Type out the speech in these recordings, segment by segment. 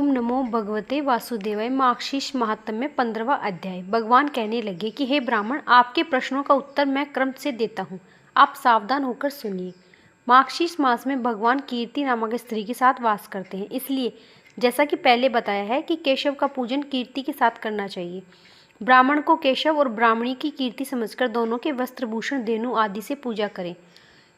ओम नमो भगवते वासुदेवाय। मार्गशीर्ष महात्म्य में 15वां अध्याय। भगवान कहने लगे कि हे ब्राह्मण, आपके प्रश्नों का उत्तर मैं क्रम से देता हूँ, आप सावधान होकर सुनिए। मार्गशीर्ष मास में भगवान कीर्ति नामक स्त्री के साथ वास करते हैं, इसलिए जैसा कि पहले बताया है कि केशव का पूजन कीर्ति के साथ करना चाहिए। ब्राह्मण को केशव और ब्राह्मणी की कीर्ति समझकर दोनों के वस्त्रभूषण धेनु आदि से पूजा करें।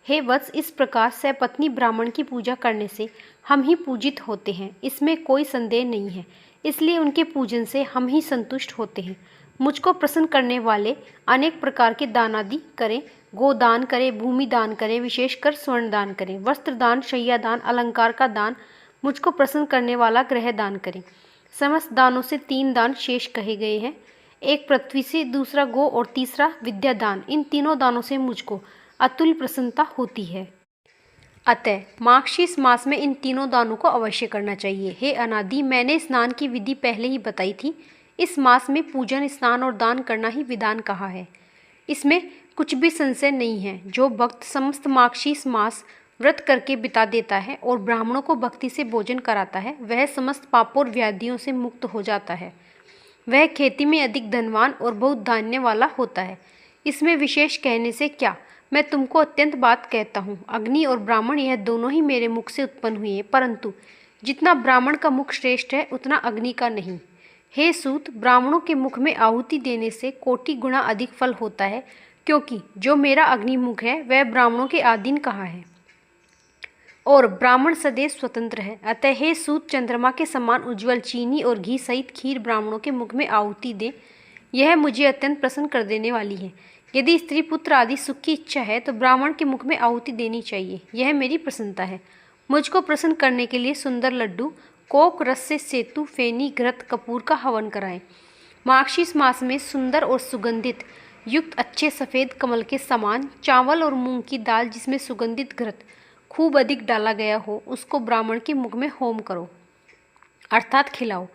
हे वत्स, इस प्रकार सपत्नी ब्राह्मण की पूजा करने से हम ही पूजित होते हैं, इसमें कोई संदेह नहीं है। इसलिए उनके पूजन से हम ही संतुष्ट होते हैं। मुझको प्रसन्न करने वाले अनेक प्रकार के दान आदि करें, गोदान करें, भूमि दान करें, विशेषकर स्वर्ण दान करें, वस्त्र दान, शय्या दान, अलंकार का दान, मुझको प्रसन्न करने वाला ग्रह दान करें। समस्त दानों से 3 दान शेष कहे गए हैं, एक पृथ्वी से, दूसरा गो और तीसरा विद्या दान। इन तीनों दानों से मुझको अतुल प्रसन्नता होती है। अतः मार्गशीर्ष मास में इन तीनों दानों को अवश्य करना चाहिए। हे अनादि, मैंने स्नान की विधि पहले ही बताई थी। इस मास में पूजन, स्नान और दान करना ही विधान कहा है, इसमें कुछ भी संशय नहीं है। जो भक्त समस्त मार्गशीर्ष मास व्रत करके बिता देता है और ब्राह्मणों को भक्ति से भोजन कराता है, वह समस्त पापों और व्याधियों से मुक्त हो जाता है। वह खेती में अधिक धनवान और बहुत धान्य वाला होता है। इसमें विशेष कहने से क्या, मैं तुमको अत्यंत बात कहता हूँ। अग्नि और ब्राह्मण यह दोनों ही मेरे मुख से उत्पन्न हुए हैं, परंतु जितना ब्राह्मण का मुख श्रेष्ठ है उतना अग्नि का नहीं। हे सूत, ब्राह्मणों के मुख में आहुति देने से कोटि गुणा अधिक फल होता है, क्योंकि जो मेरा अग्निमुख है वह ब्राह्मणों के अधीन कहा है और ब्राह्मण सदैव स्वतंत्र है। अतः हे सूत, चंद्रमा के समान उज्ज्वल चीनी और घी सहित खीर ब्राह्मणों के मुख में आहुति दे, यह मुझे अत्यंत प्रसन्न कर देने वाली है। यदि स्त्री पुत्र आदि सुख की इच्छा है तो ब्राह्मण के मुख में आहुति देनी चाहिए, यह मेरी प्रसन्नता है। मुझको प्रसन्न करने के लिए सुंदर लड्डू, कोक रस से सेतु, फेनी, घृत, कपूर का हवन कराएं। मार्गशीर्ष मास में सुंदर और सुगंधित युक्त अच्छे सफ़ेद कमल के समान चावल और मूंग की दाल जिसमें सुगंधित घृत खूब अधिक डाला गया हो, उसको ब्राह्मण के मुख में होम करो अर्थात खिलाओ।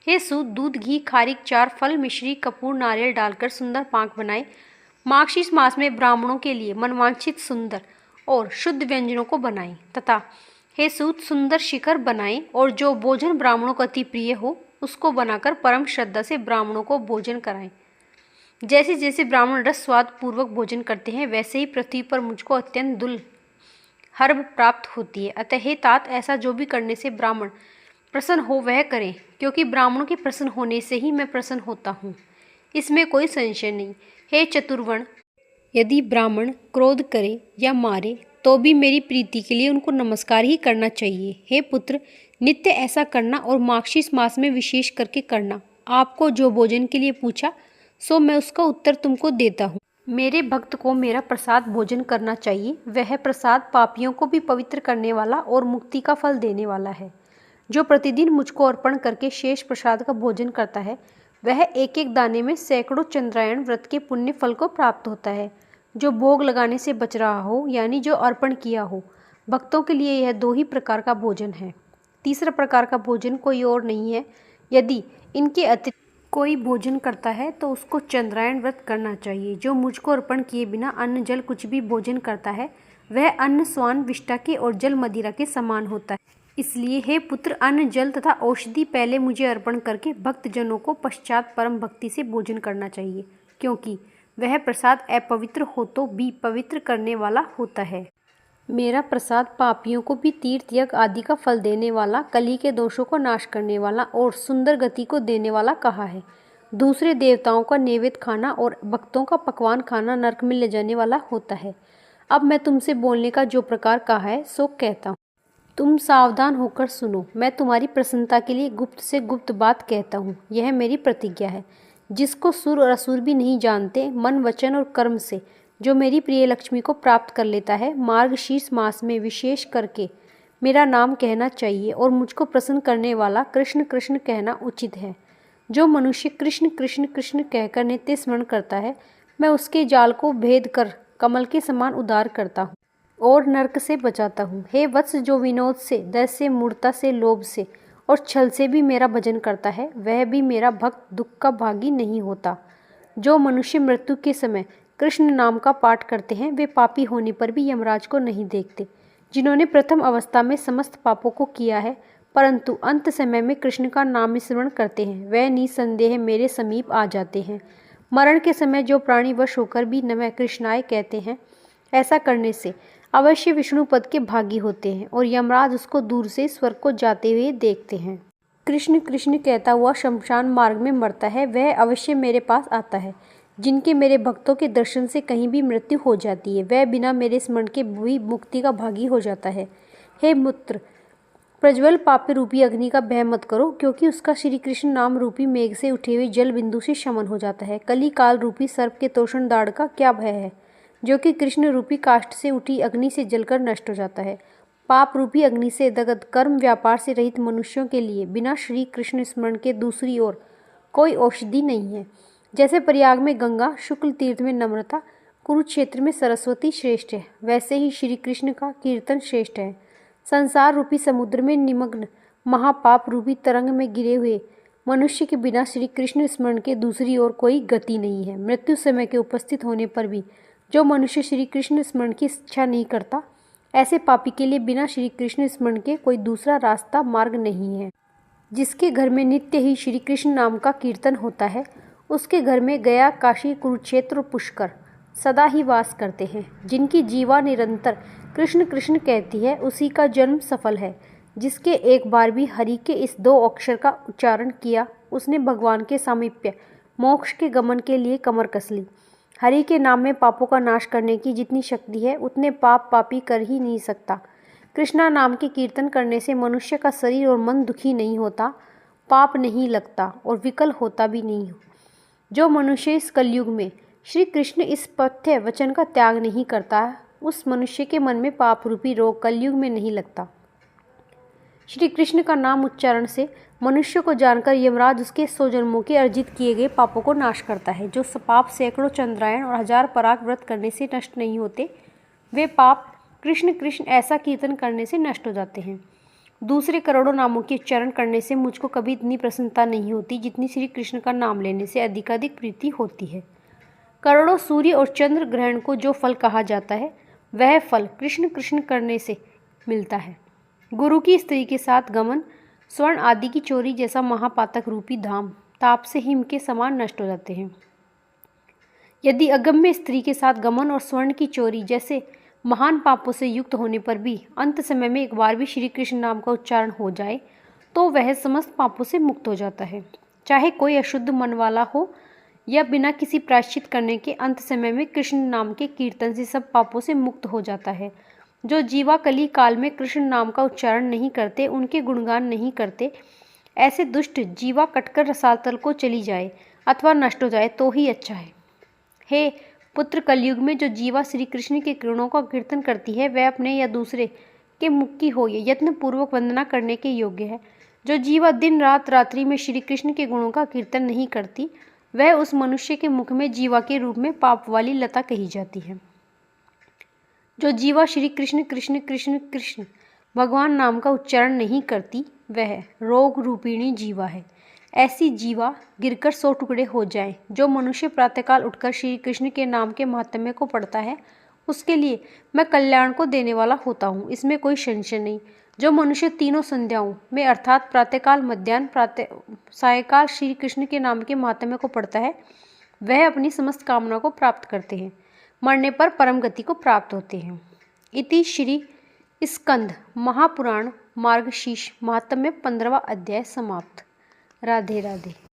हे सूत, दूध, घी, खारीक, 4 फल, मिश्री, कपूर, नारियल डालकर सुंदर पाक बनाए। मार्गशीर्ष मास में ब्राह्मणों के लिए मनवांछित सुंदर और शुद्ध व्यंजनों को बनाएं तथा हे सूत, सुंदर शिखर बनाएं और जो भोजन ब्राह्मणों को अति प्रिय हो उसको बनाकर परम श्रद्धा से ब्राह्मणों को भोजन कराएं। जैसे जैसे ब्राह्मण रस स्वाद पूर्वक भोजन करते हैं, वैसे ही पृथ्वी पर मुझको अत्यंत दुर्लभ प्राप्त होती है। अतः हे तात, ऐसा जो भी करने से ब्राह्मण प्रसन्न हो वह करें, क्योंकि ब्राह्मणों के प्रसन्न होने से ही मैं प्रसन्न होता हूँ, इसमें कोई संशय नहीं। हे चतुर्वर्ण, यदि ब्राह्मण क्रोध करे या मारे तो भी मेरी प्रीति के लिए उनको नमस्कार ही करना चाहिए। हे पुत्र, नित्य ऐसा करना और मार्गशीर्ष मास में विशेष करके करना। आपको जो भोजन के लिए पूछा सो मैं उसका उत्तर तुमको देता हूँ। मेरे भक्त को मेरा प्रसाद भोजन करना चाहिए। वह प्रसाद पापियों को भी पवित्र करने वाला और मुक्ति का फल देने वाला है। जो प्रतिदिन मुझको अर्पण करके शेष प्रसाद का भोजन करता है, वह एक एक दाने में सैकड़ों चंद्रायण व्रत के पुण्य फल को प्राप्त होता है। जो भोग लगाने से बच रहा हो, यानी जो अर्पण किया हो, भक्तों के लिए यह 2 ही प्रकार का भोजन है। तीसरा प्रकार का भोजन कोई और नहीं है। यदि इनके अतिरिक्त कोई भोजन करता है तो उसको चंद्रायण व्रत करना चाहिए। जो मुझको अर्पण किए बिना अन्न जल कुछ भी भोजन करता है, वह अन्न स्वान विष्टा के और जल मदिरा के समान होता है। इसलिए हे पुत्र, अन्न जल तथा औषधि पहले मुझे अर्पण करके भक्तजनों को पश्चात परम भक्ति से भोजन करना चाहिए, क्योंकि वह प्रसाद अपवित्र हो तो भी पवित्र करने वाला होता है। मेरा प्रसाद पापियों को भी तीर्थ यज्ञ आदि का फल देने वाला, कली के दोषों को नाश करने वाला और सुंदर गति को देने वाला कहा है। दूसरे देवताओं का नैवेद्य खाना और भक्तों का पकवान खाना नरक में ले जाने वाला होता है। अब मैं तुमसे बोलने का जो प्रकार कहा है सो कहता हूँ, तुम सावधान होकर सुनो। मैं तुम्हारी प्रसन्नता के लिए गुप्त से गुप्त बात कहता हूँ, यह मेरी प्रतिज्ञा है, जिसको सुर और असुर भी नहीं जानते। मन, वचन और कर्म से जो मेरी प्रिय लक्ष्मी को प्राप्त कर लेता है, मार्गशीर्ष मास में विशेष करके मेरा नाम कहना चाहिए और मुझको प्रसन्न करने वाला कृष्ण कृष्ण कहना उचित है। जो मनुष्य कृष्ण कृष्ण कृष्ण कहकर नित्य स्मरण करता है, मैं उसके जाल को भेद कर कमल के समान उद्धार करता हूँ और नरक से बचाता हूँ। हे वत्स, जो विनोद से, दय से, मूर्ता से, लोभ से और छल से भी मेरा भजन करता है, वह भी मेरा भक्त दुख का भागी नहीं होता। जो मनुष्य मृत्यु के समय कृष्ण नाम का पाठ करते हैं, वे पापी होने पर भी यमराज को नहीं देखते। जिन्होंने प्रथम अवस्था में समस्त पापों को किया है, परंतु अंत समय में कृष्ण का नाम स्मरण करते हैं वह निसंदेह मेरे समीप आ जाते हैं। मरण के समय जो प्राणी वश होकर भी नमः कृष्णाय कहते हैं, ऐसा करने से अवश्य विष्णु पद के भागी होते हैं और यमराज उसको दूर से स्वर्ग को जाते हुए देखते हैं। कृष्ण कृष्ण कहता हुआ शमशान मार्ग में मरता है वह अवश्य मेरे पास आता है। जिनके मेरे भक्तों के दर्शन से कहीं भी मृत्यु हो जाती है वह बिना मेरे स्मरण के भी मुक्ति का भागी हो जाता है। हे पुत्र, प्रज्वल पाप रूपी अग्नि का भय मत करो, क्योंकि उसका श्री कृष्ण नाम रूपी मेघ से उठे हुए जल बिंदु से शमन हो जाता है। कली काल रूपी सर्प के तोषण दाढ़ का क्या भय है, जो कि कृष्ण रूपी काष्ठ से उठी अग्नि से जलकर नष्ट हो जाता है। पाप रूपी अग्नि से दग्ध कर्म व्यापार से रहित मनुष्यों के लिए बिना श्री कृष्ण स्मरण के दूसरी ओर कोई औषधि नहीं है। जैसे प्रयाग में गंगा, शुक्ल तीर्थ में नम्रता, कुरुक्षेत्र में सरस्वती श्रेष्ठ है, वैसे ही श्री कृष्ण का कीर्तन श्रेष्ठ है। संसार रूपी समुद्र में निमग्न महापाप रूपी तरंग में गिरे हुए मनुष्य के बिना श्री कृष्ण स्मरण के दूसरी ओर कोई गति नहीं है। मृत्यु समय के उपस्थित होने पर भी जो मनुष्य श्री कृष्ण स्मरण की इच्छा नहीं करता, ऐसे पापी के लिए बिना श्री कृष्ण स्मरण के कोई दूसरा रास्ता मार्ग नहीं है। जिसके घर में नित्य ही श्री कृष्ण नाम का कीर्तन होता है, उसके घर में गया, काशी, कुरुक्षेत्र और पुष्कर सदा ही वास करते हैं। जिनकी जीवा निरंतर कृष्ण कृष्ण कहती है, उसी का जन्म सफल है। जिसके एक बार भी हरि के इस 2 अक्षर का उच्चारण किया, उसने भगवान के सामीप्य मोक्ष के गमन के लिए कमर कस ली। हरि के नाम में पापों का नाश करने की जितनी शक्ति है, उतने पाप पापी कर ही नहीं सकता। कृष्णा नाम के कीर्तन करने से मनुष्य का शरीर और मन दुखी नहीं होता, पाप नहीं लगता और विकल होता भी नहीं हो। जो मनुष्य इस कलयुग में श्री कृष्ण इस पथ्य वचन का त्याग नहीं करता, उस मनुष्य के मन में पाप रूपी रोग कलयुग में नहीं लगता। श्री कृष्ण का नाम उच्चारण से मनुष्य को जानकर यमराज उसके 100 जन्मों के अर्जित किए गए पापों को नाश करता है। जो पाप सैकड़ों चंद्रायण और 1000 पराग व्रत करने से नष्ट नहीं होते, वे पाप कृष्ण कृष्ण ऐसा कीर्तन करने से नष्ट हो जाते हैं। दूसरे करोड़ों नामों के उच्चारण करने से मुझको कभी इतनी प्रसन्नता नहीं होती जितनी श्री कृष्ण का नाम लेने से अधिकाधिक प्रीति होती है। करोड़ों सूर्य और चंद्र ग्रहण को जो फल कहा जाता है, वह फल कृष्ण कृष्ण करने से मिलता है। गुरु की स्त्री के साथ गमन, स्वर्ण आदि की चोरी जैसा महापातक रूपी धाम ताप से हिम के समान नष्ट हो जाते हैं। यदि अगम्य स्त्री के साथ गमन और स्वर्ण की चोरी जैसे महान पापों से युक्त होने पर भी अंत समय में एक बार भी श्री कृष्ण नाम का उच्चारण हो जाए, तो वह समस्त पापों से मुक्त हो जाता है। चाहे कोई अशुद्ध मन वाला हो या बिना किसी प्रायश्चित करने के अंत समय में कृष्ण नाम के कीर्तन से सब पापों से मुक्त हो जाता है। जो जीवा कली काल में कृष्ण नाम का उच्चारण नहीं करते, उनके गुणगान नहीं करते, ऐसे दुष्ट जीवा कटकर रसातल को चली जाए अथवा नष्ट हो जाए तो ही अच्छा है। हे पुत्र, कलयुग में जो जीवा श्री कृष्ण के गुणों का कीर्तन करती है, वह अपने या दूसरे के मुख की हो या यत्न पूर्वक वंदना करने के योग्य है। जो जीवा दिन रात रात्रि में श्री कृष्ण के गुणों का कीर्तन नहीं करती, वह उस मनुष्य के मुख में जीवा के रूप में पाप वाली लता कही जाती है। जो जीवा श्री कृष्ण कृष्ण कृष्ण कृष्ण भगवान नाम का उच्चारण नहीं करती, वह रोग रूपिणी जीवा है। ऐसी जीवा गिरकर 100 टुकड़े हो जाए। जो मनुष्य प्रातःकाल उठकर श्री कृष्ण के नाम के महात्म्य को पढ़ता है, उसके लिए मैं कल्याण को देने वाला होता हूँ, इसमें कोई संशय नहीं। जो मनुष्य तीनों संध्याओं में अर्थात प्रातःकाल, मध्याह्न, सायकाल श्री कृष्ण के नाम के महात्म्य को पढ़ता है, वह अपनी समस्त कामना को प्राप्त करते हैं, मरने पर परम गति को प्राप्त होते हैं। इति श्री स्कंद महापुराण मार्गशीर्ष महात्म्य 15वां अध्याय समाप्त। राधे राधे।